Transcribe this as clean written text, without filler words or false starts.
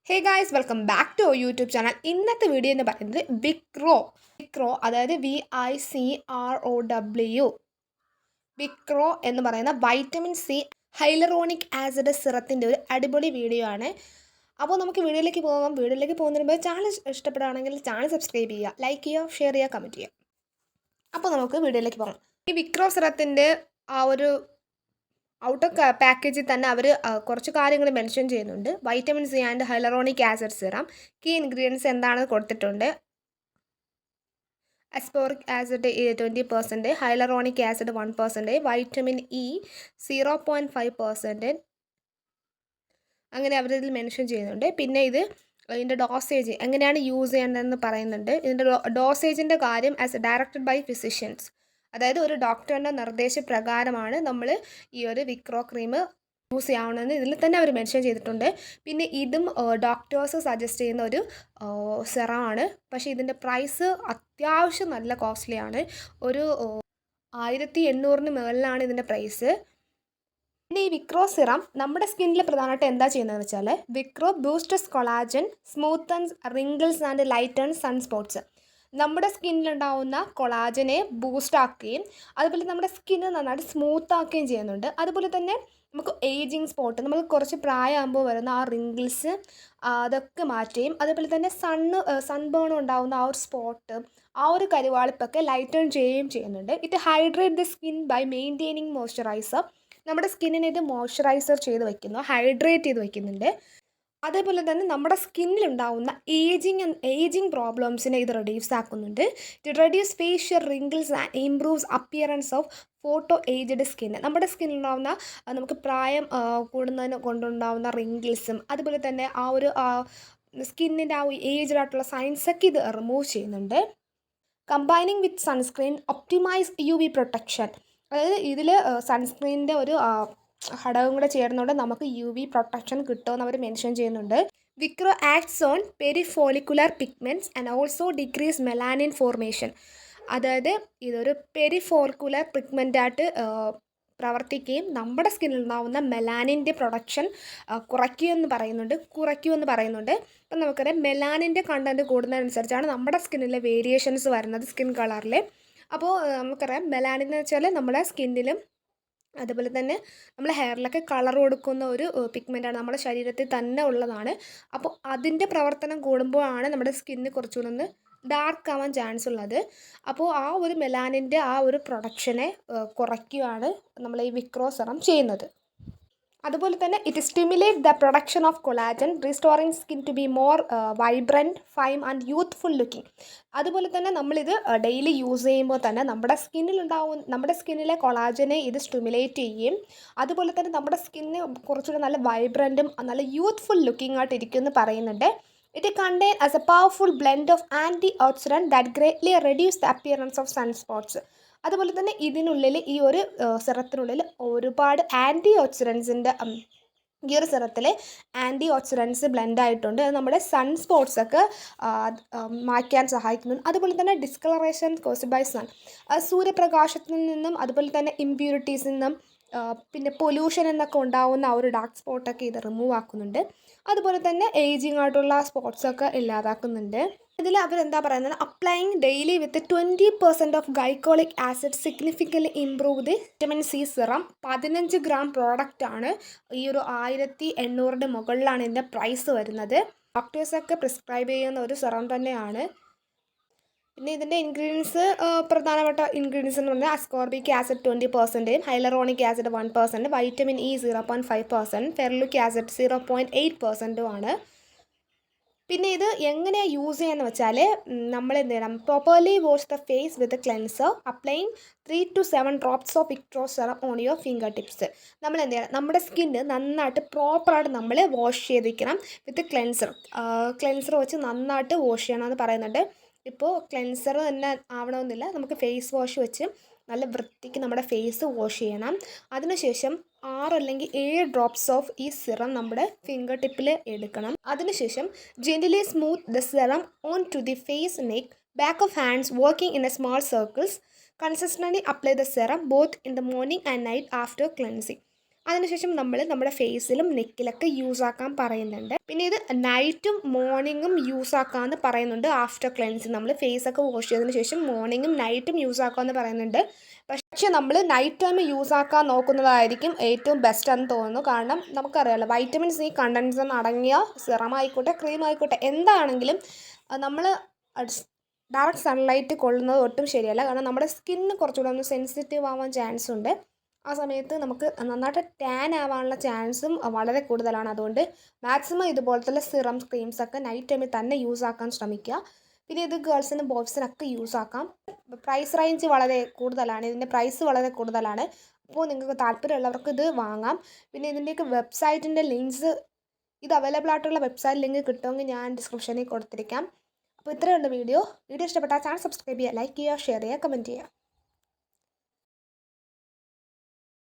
Hey guys welcome back to YouTube channel. ഇന്നത്തെ video എന്ന് പറയുന്നത് വിക്രോ അതായത് VICROW വിക്രോ എന്ന് പറയുന്ന വൈറ്റമിൻ സി ഹൈലറോണിക് ആസിഡ് സിറത്തിൻ്റെ ഒരു അടിപൊളി വീഡിയോ ആണ്. അപ്പോൾ നമുക്ക് വീഡിയോയിലേക്ക് പോകാം. വീഡിയോയിലേക്ക് പോകുന്നതിന് മുമ്പ് ചാനൽ ഇഷ്ടപ്പെടുകയാണെങ്കിൽ ചാനൽ സബ്സ്ക്രൈബ് ചെയ്യുക, ലൈക്ക് ചെയ്യുക, ഷെയർ ചെയ്യുക, കമൻറ്റ് ചെയ്യുക. അപ്പോൾ നമുക്ക് വീഡിയോയിലേക്ക് പോകാം. ഈ വിക്രോ സിറത്തിൻ്റെ ആ ഒരു ഔട്ട് ഓഫ് പാക്കേജിൽ തന്നെ അവർ കുറച്ച് കാര്യങ്ങൾ മെൻഷൻ ചെയ്യുന്നുണ്ട്. Vitamin C and hyaluronic acid serum key ingredients എന്താണെന്ന് കൊടുത്തിട്ടുണ്ട്. Ascorbic acid 20%, hyaluronic acid 1%, vitamin E 0.5%, അങ്ങനെ അവരിതിൽ മെൻഷൻ ചെയ്യുന്നുണ്ട്. പിന്നെ ഇതിൻ്റെ ഡോസേജ് എങ്ങനെയാണ് യൂസ് ചെയ്യേണ്ടതെന്ന് പറയുന്നുണ്ട്. ഇതിൻ്റെ ഡോസേജിൻ്റെ കാര്യം ആസ് ഡയറക്റ്റഡ് ബൈ ഫിസിഷ്യൻസ്, അതായത് ഒരു ഡോക്ടറിൻ്റെ നിർദ്ദേശപ്രകാരമാണ് നമ്മൾ ഈ ഒരു വിക്രോ ക്രീം യൂസ് ചെയ്യാവുന്നതെന്ന് ഇതിൽ തന്നെ അവർ മെൻഷൻ ചെയ്തിട്ടുണ്ട്. പിന്നെ ഇതും ഡോക്ടേഴ്സ് സജസ്റ്റ് ചെയ്യുന്ന ഒരു സെറമാണ്. പക്ഷേ ഇതിൻ്റെ പ്രൈസ് അത്യാവശ്യം നല്ല കോസ്റ്റ്ലിയാണ്. ഒരു 1800 മുകളിലാണ് ഇതിൻ്റെ പ്രൈസ്. പിന്നെ ഈ വിക്രോ സിറം നമ്മുടെ സ്കിന്നിൽ പ്രധാനമായിട്ട് എന്താ ചെയ്യുന്നതെന്ന് വെച്ചാൽ വിക്രോ ബൂസ്റ്റസ് കൊളാജൻ, സ്മൂത്തൻസ് റിങ്കിൾസ് ആൻഡ് ലൈറ്റൺസ് സൺസ്പോട്ട്സ്. നമ്മുടെ സ്കിന്നിലുണ്ടാവുന്ന കൊളാജനെ ബൂസ്റ്റ് ആക്കുകയും അതുപോലെ നമ്മുടെ സ്കിന്ന് നന്നായിട്ട് സ്മൂത്ത് ആക്കുകയും ചെയ്യുന്നുണ്ട്. അതുപോലെ തന്നെ നമുക്ക് ഏജിങ് സ്പോട്ട്, നമുക്ക് കുറച്ച് പ്രായമാകുമ്പോൾ വരുന്ന ആ റിങ്കിൾസ് അതൊക്കെ മാറ്റുകയും അതുപോലെ തന്നെ സൺബേൺ ഉണ്ടാകുന്ന ആ ഒരു സ്പോട്ട്, ആ ഒരു കരുവാളിപ്പൊക്കെ ലൈറ്റൺ ചെയ്യുകയും ചെയ്യുന്നുണ്ട്. It hydrate the skin by maintaining moisturiser. നമ്മുടെ സ്കിന്നിനെ ഇത് മോയ്സ്ചറൈസർ ചെയ്ത് വയ്ക്കുന്നു, ഹൈഡ്രേറ്റ് ചെയ്ത് വയ്ക്കുന്നുണ്ട്. അതേപോലെ തന്നെ നമ്മുടെ സ്കിന്നിലുണ്ടാവുന്ന ഏജിങ് പ്രോബ്ലംസിനെ ഇത് റെഡ്യൂസ് ആക്കുന്നുണ്ട്. It reduce facial wrinkles and improves appearance of photo aged skin. നമ്മുടെ സ്കിന്നിലുണ്ടാവുന്ന നമുക്ക് പ്രായം കൂടുന്നതിന് കൊണ്ടുണ്ടാവുന്ന റിങ്കിൾസും അതുപോലെ തന്നെ ആ ഒരു സ്കിന്നിൻ്റെ ആ ഏജ്ഡ് ആയിട്ടുള്ള സൈൻസൊക്കെ ഇത് റിമൂവ് ചെയ്യുന്നുണ്ട്. കമ്പൈനിങ് വിത്ത് സൺസ്ക്രീൻ ഒപ്റ്റിമൈസ് UV പ്രൊട്ടക്ഷൻ, അതായത് ഇതിൽ സൺസ്ക്രീനിൻ്റെ ഒരു ഘടകം കൂടെ ചേർന്നുകൊണ്ട് നമുക്ക് UV പ്രൊട്ടക്ഷൻ കിട്ടുമെന്ന് അവർ മെൻഷൻ ചെയ്യുന്നുണ്ട്. Vikro acts on perifollicular pigments and also decrease melanin formation, അതായത് ഇതൊരു പെരിഫോളിക്കുലർ പിഗ്മെൻ്റായിട്ട് പ്രവർത്തിക്കുകയും നമ്മുടെ സ്കിന്നിൽ ഉണ്ടാകുന്ന മെലാനിൻ്റെ പ്രൊഡക്ഷൻ കുറയ്ക്കുമെന്ന് പറയുന്നുണ്ട്. അപ്പം നമുക്കറിയാം മെലാനിൻ്റെ കണ്ടൻറ്റ് കൂടുന്നതനുസരിച്ചാണ് നമ്മുടെ സ്കിന്നിലെ വേരിയേഷൻസ് വരുന്നത് സ്കിൻ കളറിൽ. അപ്പോൾ നമുക്കറിയാം മെലാനിൻ എന്ന് വെച്ചാൽ നമ്മുടെ സ്കിന്നിലും അതുപോലെ തന്നെ നമ്മുടെ ഹെയറിലൊക്കെ കളർ കൊടുക്കുന്ന ഒരു പിഗ്മെൻ്റാണ്, നമ്മുടെ ശരീരത്തിൽ തന്നെ ഉള്ളതാണ്. അപ്പോൾ അതിൻ്റെ പ്രവർത്തനം കൂടുമ്പോഴാണ് നമ്മുടെ സ്കിന്ന് കുറച്ചുകൂടെ ഒന്ന് ഡാർക്ക് ആവാൻ ചാൻസ് ഉള്ളത്. അപ്പോൾ ആ ഒരു മെലാനിൻ്റെ ആ ഒരു പ്രൊഡക്ഷനെ കുറയ്ക്കുകയാണ് നമ്മൾ ഈ വിക്രോ സെറം ചെയ്യുന്നത്. അതുപോലെ തന്നെ it stimulate the production of collagen, restoring skin to be more vibrant, firm and youthful looking. അതുപോലെ തന്നെ നമ്മളിത് ഡെയിലി യൂസ് ചെയ്യുമ്പോൾ തന്നെ നമ്മുടെ സ്കിന്നിലെ കൊളാജനെ ഇത് സ്റ്റിമുലേറ്റ് ചെയ്യുകയും അതുപോലെ തന്നെ നമ്മുടെ സ്കിന്ന് കുറച്ചുകൂടെ നല്ല വൈബ്രൻറ്റും നല്ല യൂത്ത്ഫുൾ ലുക്കിംഗ് ആയിട്ട് ഇരിക്കുമെന്ന് പറയുന്നുണ്ട്. It contain as a powerful blend of antioxidant that greatly reduce the appearance of sunspots. അതുപോലെ തന്നെ ഇതിനുള്ളിൽ ഈ ഒരു സിറത്തിനുള്ളിൽ ഒരുപാട് ആൻറ്റി ഓക്സിഡൻസിൻ്റെ ഈ ഒരു സിറത്തിൽ ആൻറ്റി ഓക്സിഡൻസ് ബ്ലെൻഡ് ആയിട്ടുണ്ട്. അത് നമ്മുടെ സൺസ്പോട്ട്സൊക്കെ മാറ്റാൻ സഹായിക്കുന്നുണ്ട്. അതുപോലെ തന്നെ ഡിസ്കളറേഷൻ കോസ്ഡ് ബൈ സൺ, സൂര്യപ്രകാശത്തിൽ നിന്നും അതുപോലെ തന്നെ ഇമ്പ്യൂരിറ്റീസിൽ നിന്നും പിന്നെ പൊല്യൂഷൻ എന്നൊക്കെ ഉണ്ടാകുന്ന ആ ഒരു ഡാർക്ക് സ്പോട്ടൊക്കെ ഇത് റിമൂവ് ആക്കുന്നുണ്ട്. അതുപോലെ തന്നെ ഏജിങ് ആയിട്ടുള്ള സ്പോട്ട്സൊക്കെ ഇല്ലാതാക്കുന്നുണ്ട്. ഇതിൽ അവരെന്താ പറയുന്നത്, applying daily with 20% of glycolic acid significantly improve the vitamin C serum. 15 gram പ്രോഡക്റ്റാണ്. ഈ ഒരു 1800 മുകളിലാണ് ഇതിൻ്റെ പ്രൈസ് വരുന്നത്. ഡോക്ടേഴ്സൊക്കെ പ്രിസ്ക്രൈബ് ചെയ്യുന്ന ഒരു സിറം തന്നെയാണ്. പിന്നെ ഇതിൻ്റെ ഇൻഗ്രീഡിയൻസ്, പ്രധാനപ്പെട്ട ഇൻഗ്രീഡിയൻസ് എന്ന് പറഞ്ഞാൽ ascorbic acid 20%, hyaluronic acid 1%, vitamin E 0.5%, ferulic acid 0.8% ആണ്. പിന്നെ ഇത് എങ്ങനെയാണ് യൂസ് ചെയ്യുകയെന്ന് വെച്ചാൽ നമ്മൾ എന്ത് ചെയ്യണം, properly wash the face with cleanser, applying 3 to 7 drops of Vikro serum on your fingertips. നമ്മൾ എന്ത് ചെയ്യണം, നമ്മുടെ സ്കിന്ന് നന്നായിട്ട് പ്രോപ്പറായിട്ട് നമ്മൾ വാഷ് ചെയ്തിരിക്കണം വിത്ത് ക്ലെൻസർ വെച്ച് നന്നായിട്ട് വാഷ് ചെയ്യണമെന്ന് പറയുന്നുണ്ട്. ഇപ്പോൾ ക്ലെൻസർ തന്നെ ആവണമെന്നില്ല, നമുക്ക് ഫേസ് വാഷ് വെച്ച് നല്ല വൃത്തിക്ക് നമ്മുടെ ഫേസ് വാഷ് ചെയ്യണം. അതിനുശേഷം 6 അല്ലെങ്കിൽ 7 ഡ്രോപ്സ് ഓഫ് ഈ സിറം നമ്മുടെ ഫിംഗർ ടിപ്പിൽ എടുക്കണം. അതിനുശേഷം gently smooth the serum on to the face, neck, back of hands, working in a small circles. Consistently apply the serum both in the morning and night after cleansing. അതിനുശേഷം നമ്മൾ നമ്മുടെ ഫേസിലും നെക്കിലൊക്കെ use ആക്കാൻ പറയുന്നുണ്ട്. പിന്നെ ഇത് നൈറ്റും മോർണിംഗും യൂസ് ആക്കാമെന്ന് പറയുന്നുണ്ട്. After cleansing നമ്മൾ ഫേസൊക്കെ വാഷ് ചെയ്തതിന് ശേഷം മോർണിംഗും നൈറ്റും യൂസ് ആക്കാമെന്ന് പറയുന്നുണ്ട്. പക്ഷേ നമ്മൾ നൈറ്റ് ടൈം യൂസ് ആക്കാൻ നോക്കുന്നതായിരിക്കും ഏറ്റവും ബെസ്റ്റ് എന്ന് തോന്നുന്നു. കാരണം നമുക്കറിയാമല്ലോ, വൈറ്റമിൻ സി കണ്ടൻസ് അടങ്ങിയ സിറം ആയിക്കോട്ടെ, ക്രീം ആയിക്കോട്ടെ, എന്താണെങ്കിലും നമ്മൾ ഡയറക്റ്റ് സൺലൈറ്റ് കൊള്ളുന്നത് ഒട്ടും ശരിയല്ല. കാരണം നമ്മുടെ സ്കിന്ന് കുറച്ചുകൂടെ ഒന്ന് സെൻസിറ്റീവ് ആവാൻ ചാൻസ് ഉണ്ട്. ആ സമയത്ത് നമുക്ക് നന്നായിട്ട് ടാൻ ആവാനുള്ള ചാൻസും വളരെ കൂടുതലാണ്. അതുകൊണ്ട് മാക്സിമം ഇതുപോലത്തെ സിറം ക്രീംസൊക്കെ നൈറ്റ് ടൈമിൽ തന്നെ യൂസ് ആക്കാൻ ശ്രമിക്കുക. പിന്നെ ഇത് ഗേൾസിനും ബോയ്സിനൊക്കെ യൂസ് ആക്കാം. പ്രൈസ് റേഞ്ച് വളരെ കൂടുതലാണ്, ഇതിൻ്റെ പ്രൈസ് വളരെ കൂടുതലാണ്. അപ്പോൾ നിങ്ങൾക്ക് താല്പര്യമുള്ളവർക്ക് ഇത് വാങ്ങാം. പിന്നെ ഇതിൻ്റെയൊക്കെ വെബ്സൈറ്റിൻ്റെ ലിങ്ക്സ്, ഇത് അവൈലബിൾ ആയിട്ടുള്ള വെബ്സൈറ്റ് ലിങ്ക് കിട്ടുമെങ്കിൽ ഞാൻ ഡിസ്ക്രിപ്ഷനിൽ കൊടുത്തിരിക്കാം. അപ്പോൾ ഇത്രയുള്ള വീഡിയോ ഇഷ്ടപ്പെട്ടാൽ ചാനൽ സബ്സ്ക്രൈബ് ചെയ്യുക, ലൈക്ക് ചെയ്യുക, ഷെയർ ചെയ്യുക, കമൻറ്റ് ചെയ്യുക.